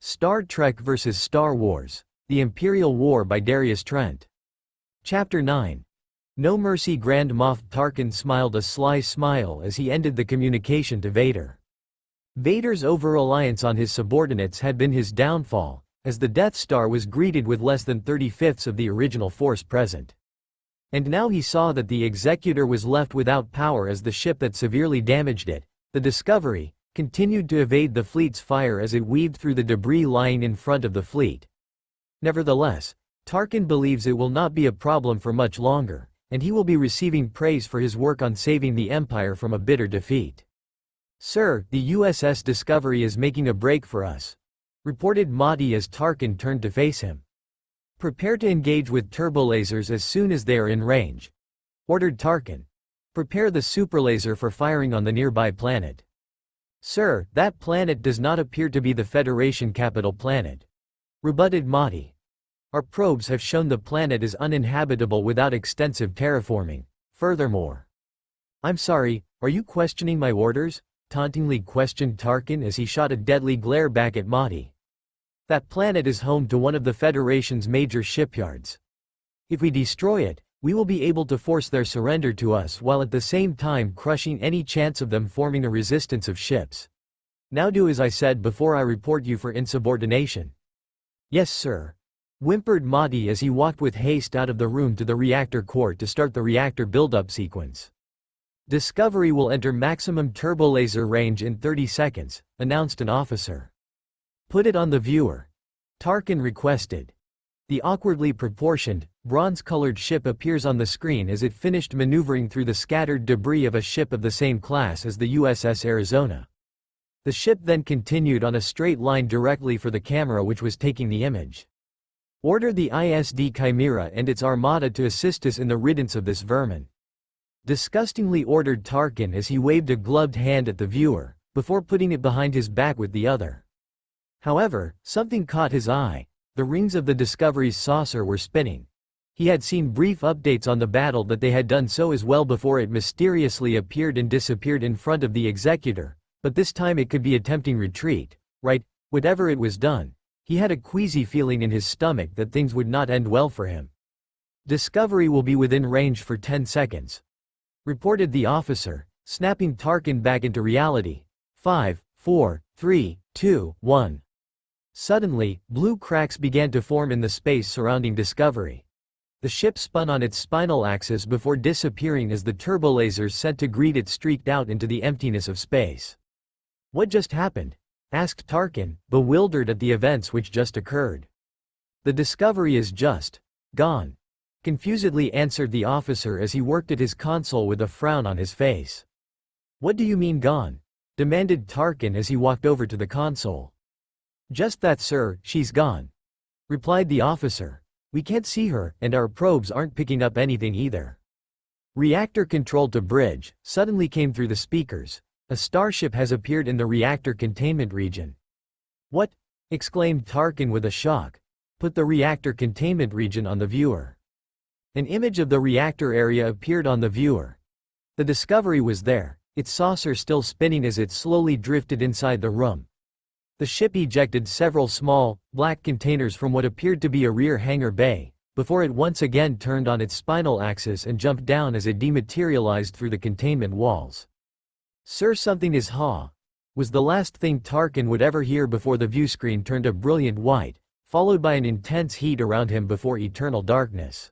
Star Trek vs. Star Wars: The Imperial War by Darius Trent. Chapter 9. No Mercy. Grand Moff Tarkin smiled a sly smile as he ended the communication to Vader. Vader's over-reliance on his subordinates had been his downfall, as the Death Star was greeted with less than 35ths of the original force present. And now he saw that the Executor was left without power as the ship that severely damaged it, the Discovery, continued to evade the fleet's fire as it weaved through the debris lying in front of the fleet. Nevertheless, Tarkin believes it will not be a problem for much longer, and he will be receiving praise for his work on saving the Empire from a bitter defeat. "Sir, the USS Discovery is making a break for us," reported Mahdi as Tarkin turned to face him. "Prepare to engage with turbolasers as soon as they are in range," ordered Tarkin. "Prepare the superlaser for firing on the nearby planet." "Sir, that planet does not appear to be the Federation capital planet," rebutted Mahdi. "Our probes have shown the planet is uninhabitable without extensive terraforming. Furthermore—" "I'm sorry, are you questioning my orders?" tauntingly questioned Tarkin as he shot a deadly glare back at Mahdi. "That planet is home to one of the Federation's major shipyards. If we destroy it, we will be able to force their surrender to us while at the same time crushing any chance of them forming a resistance of ships. Now do as I said before I report you for insubordination." "Yes, sir," whimpered Mahdi as he walked with haste out of the room to the reactor core to start the reactor buildup sequence. "Discovery will enter maximum turbolaser range in 30 seconds, announced an officer. "Put it on the viewer," Tarkin requested. The awkwardly proportioned, bronze-colored ship appears on the screen as it finished maneuvering through the scattered debris of a ship of the same class as the USS Arizona. The ship then continued on a straight line directly for the camera which was taking the image. "Order the ISD Chimera and its armada to assist us in the riddance of this vermin," disgustingly ordered Tarkin as he waved a gloved hand at the viewer, before putting it behind his back with the other. However, something caught his eye. The rings of the Discovery's saucer were spinning. He had seen brief updates on the battle that they had done so as well before it mysteriously appeared and disappeared in front of the Executor, but this time it could be attempting retreat, right? Whatever it was done, he had a queasy feeling in his stomach that things would not end well for him. "Discovery will be within range for 10 seconds, reported the officer, snapping Tarkin back into reality. 5, 4, 3, 2, 1. Suddenly, blue cracks began to form in the space surrounding Discovery. The ship spun on its spinal axis before disappearing as the turbolasers sent to greet it streaked out into the emptiness of space. "What just happened?" asked Tarkin, bewildered at the events which just occurred. "The Discovery is just gone," confusedly answered the officer as he worked at his console with a frown on his face. "What do you mean gone?" demanded Tarkin as he walked over to the console. "Just that, sir, she's gone," replied the officer. "We can't see her, and our probes aren't picking up anything either." "Reactor control to bridge," suddenly came through the speakers. "A starship has appeared in the reactor containment region." "What?" exclaimed Tarkin with a shock. "Put the reactor containment region on the viewer." An image of the reactor area appeared on the viewer. The Discovery was there, its saucer still spinning as it slowly drifted inside the room. The ship ejected several small, black containers from what appeared to be a rear hangar bay, before it once again turned on its spinal axis and jumped down as it dematerialized through the containment walls. "Sir, something is was the last thing Tarkin would ever hear before the viewscreen turned a brilliant white, followed by an intense heat around him before eternal darkness.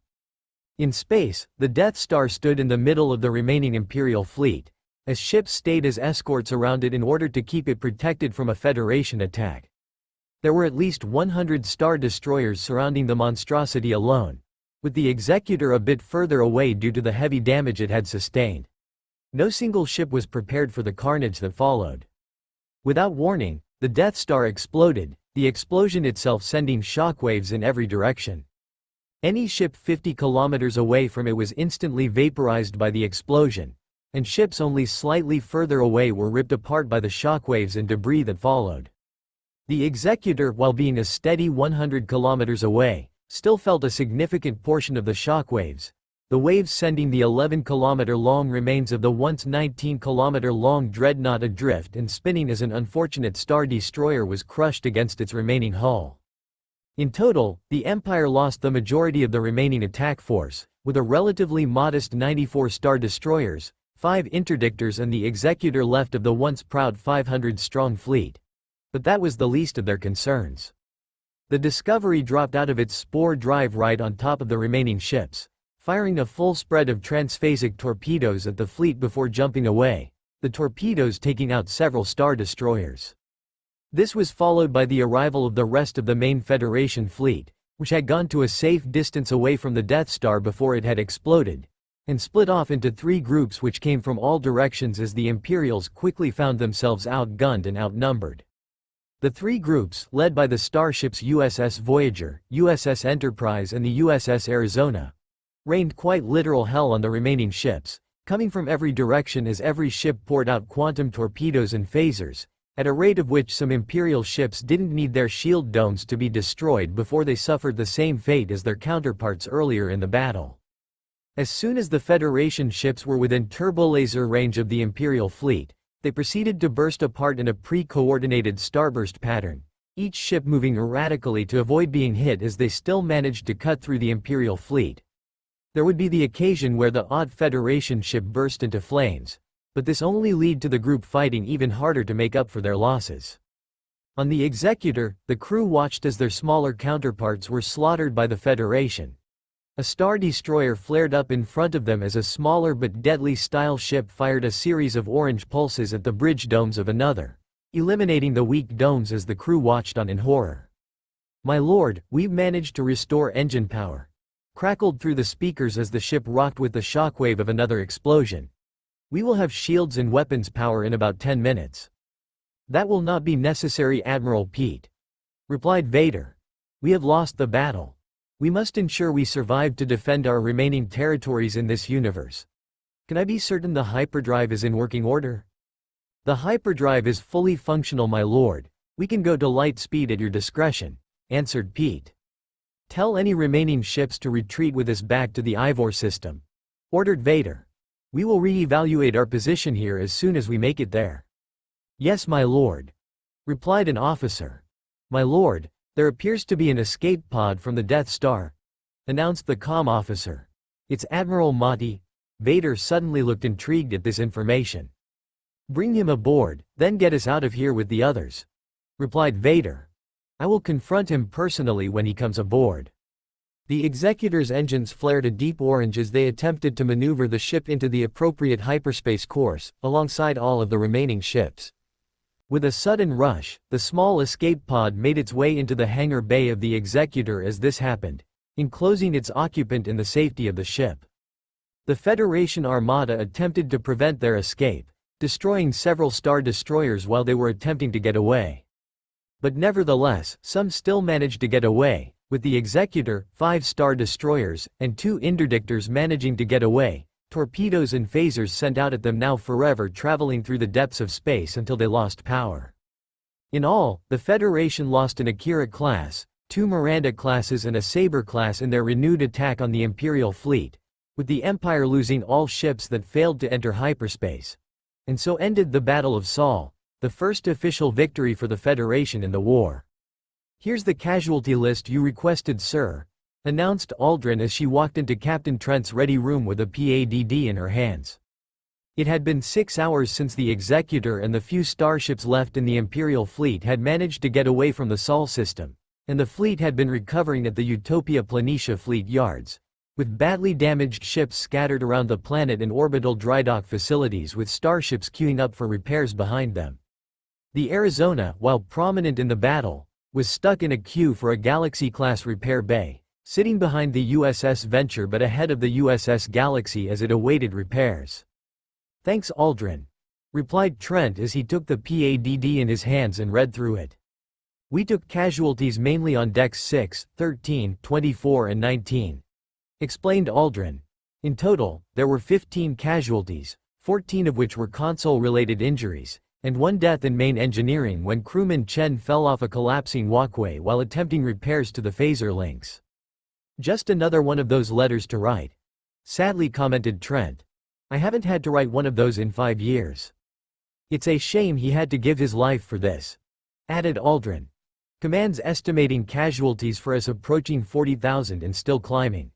In space, the Death Star stood in the middle of the remaining Imperial fleet, as ships stayed as escorts around it in order to keep it protected from a Federation attack. There were at least 100 Star Destroyers surrounding the monstrosity alone, with the Executor a bit further away due to the heavy damage it had sustained. No single ship was prepared for the carnage that followed. Without warning, the Death Star exploded, the explosion itself sending shockwaves in every direction. Any ship 50 kilometers away from it was instantly vaporized by the explosion, and ships only slightly further away were ripped apart by the shockwaves and debris that followed. The Executor, while being a steady 100 kilometers away, still felt a significant portion of the shockwaves. the waves sending the 11-kilometer-long remains of the once 19-kilometer-long dreadnought adrift and spinning as an unfortunate Star Destroyer was crushed against its remaining hull. In total, the Empire lost the majority of the remaining attack force, with a relatively modest 94 Star Destroyers, 5 interdictors and the Executor left of the once proud 500-strong fleet. But that was the least of their concerns. The Discovery dropped out of its spore drive right on top of the remaining ships, firing a full spread of transphasic torpedoes at the fleet before jumping away, the torpedoes taking out several Star Destroyers. This was followed by the arrival of the rest of the main Federation fleet, which had gone to a safe distance away from the Death Star before it had exploded, and split off into 3 groups which came from all directions as the Imperials quickly found themselves outgunned and outnumbered. The 3 groups, led by the starships USS Voyager, USS Enterprise and the USS Arizona, rained quite literal hell on the remaining ships, coming from every direction as every ship poured out quantum torpedoes and phasers, at a rate of which some Imperial ships didn't need their shield domes to be destroyed before they suffered the same fate as their counterparts earlier in the battle. As soon as the Federation ships were within turbolaser range of the Imperial fleet, they proceeded to burst apart in a pre-coordinated starburst pattern, each ship moving erratically to avoid being hit as they still managed to cut through the Imperial fleet. There would be the occasion where the odd Federation ship burst into flames, but this only led to the group fighting even harder to make up for their losses. On the Executor, the crew watched as their smaller counterparts were slaughtered by the Federation. A Star Destroyer flared up in front of them as a smaller but deadly style ship fired a series of orange pulses at the bridge domes of another, eliminating the weak domes as the crew watched on in horror. "My lord, we've managed to restore engine power," crackled through the speakers as the ship rocked with the shockwave of another explosion. "We will have shields and weapons power in about 10 minutes. "That will not be necessary, Admiral Pete," replied Vader. "We have lost the battle. We must ensure we survive to defend our remaining territories in this universe. Can I be certain the hyperdrive is in working order?" "The hyperdrive is fully functional, my lord. We can go to light speed at your discretion," answered Pete. "Tell any remaining ships to retreat with us back to the Ivor system," ordered Vader. "We will re-evaluate our position here as soon as we make it there." "Yes, my lord," replied an officer. "My lord, there appears to be an escape pod from the Death Star," announced the comm officer. "It's Admiral Motti." Vader suddenly looked intrigued at this information. "Bring him aboard, then get us out of here with the others," replied Vader. "I will confront him personally when he comes aboard." The Executor's engines flared a deep orange as they attempted to maneuver the ship into the appropriate hyperspace course, alongside all of the remaining ships. With a sudden rush, the small escape pod made its way into the hangar bay of the Executor as this happened, enclosing its occupant in the safety of the ship. The Federation Armada attempted to prevent their escape, destroying several Star Destroyers while they were attempting to get away. But nevertheless, some still managed to get away, with the Executor, 5 Star Destroyers, and 2 interdictors managing to get away, torpedoes and phasers sent out at them now forever traveling through the depths of space until they lost power. In all, the Federation lost an Akira class, 2 Miranda classes and a Saber class in their renewed attack on the Imperial fleet, with the Empire losing all ships that failed to enter hyperspace. And so ended the Battle of Sol, the first official victory for the Federation in the war. "Here's the casualty list you requested, sir," announced Aldrin as she walked into Captain Trent's ready room with a PADD in her hands. It had been 6 hours since the Executor and the few starships left in the Imperial fleet had managed to get away from the Sol system, and the fleet had been recovering at the Utopia Planitia fleet yards, with badly damaged ships scattered around the planet in orbital drydock facilities with starships queuing up for repairs behind them. The Arizona, while prominent in the battle, was stuck in a queue for a Galaxy-class repair bay, sitting behind the USS Venture but ahead of the USS Galaxy as it awaited repairs. "Thanks, Aldrin," replied Trent as he took the PADD in his hands and read through it. "We took casualties mainly on decks 6, 13, 24 and 19," explained Aldrin. "In total, there were 15 casualties, 14 of which were console-related injuries, and 1 death in main engineering when crewman Chen fell off a collapsing walkway while attempting repairs to the phaser links. Just another one of those letters to write." Sadly, commented Trent. I haven't had to write one of those in 5 years. It's a shame he had to give his life for this, added Aldrin. Command's estimating casualties for us approaching 40,000 and still climbing.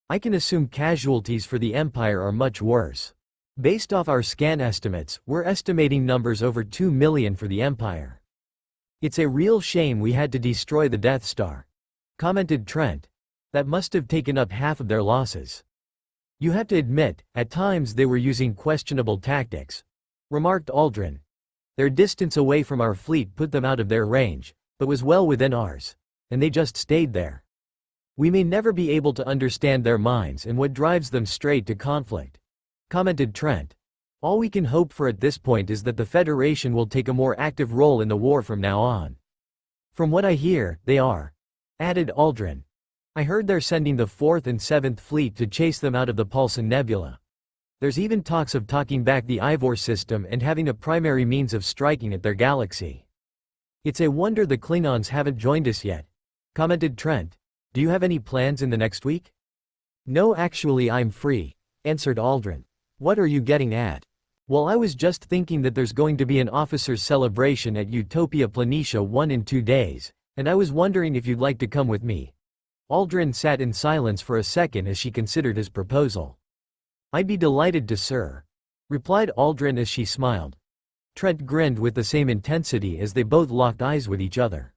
I can assume casualties for the Empire are much worse. Based off our scan estimates, we're estimating numbers over 2 million for the Empire. It's a real shame we had to destroy the Death Star, commented Trent. That must have taken up half of their losses. You have to admit, at times they were using questionable tactics, remarked Aldrin. Their distance away from our fleet put them out of their range, but was well within ours, and they just stayed there. We may never be able to understand their minds and what drives them straight to conflict, commented Trent. All we can hope for at this point is that the Federation will take a more active role in the war from now on. From what I hear, they are, added Aldrin. I heard they're sending the 4th and 7th Fleet to chase them out of the Paulson Nebula. There's even talks of taking back the Ivor system and having a primary means of striking at their galaxy. It's a wonder the Klingons haven't joined us yet, commented Trent. Do you have any plans in the next week? No, actually I'm free, answered Aldrin. What are you getting at? Well, I was just thinking that there's going to be an officer's celebration at Utopia Planitia 1 in 2 days, and I was wondering if you'd like to come with me. Aldrin sat in silence for a second as she considered his proposal. I'd be delighted to, sir, replied Aldrin as she smiled. Trent grinned with the same intensity as they both locked eyes with each other.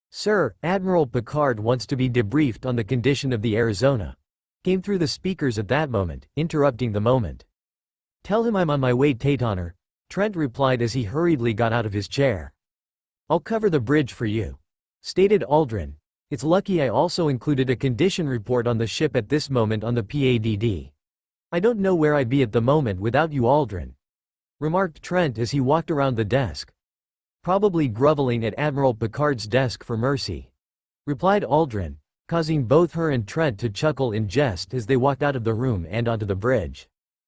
Sir, Admiral Picard wants to be debriefed on the condition of the Arizona, came through the speakers at that moment, interrupting the moment. Tell him I'm on my way, Tataner, Trent replied as he hurriedly got out of his chair. I'll cover the bridge for you, stated Aldrin. It's lucky I also included a condition report on the ship at this moment on the PADD. I don't know where I'd be at the moment without you, Aldrin, remarked Trent as he walked around the desk. Probably groveling at Admiral Picard's desk for mercy, replied Aldrin, causing both her and Trent to chuckle in jest as they walked out of the room and onto the bridge.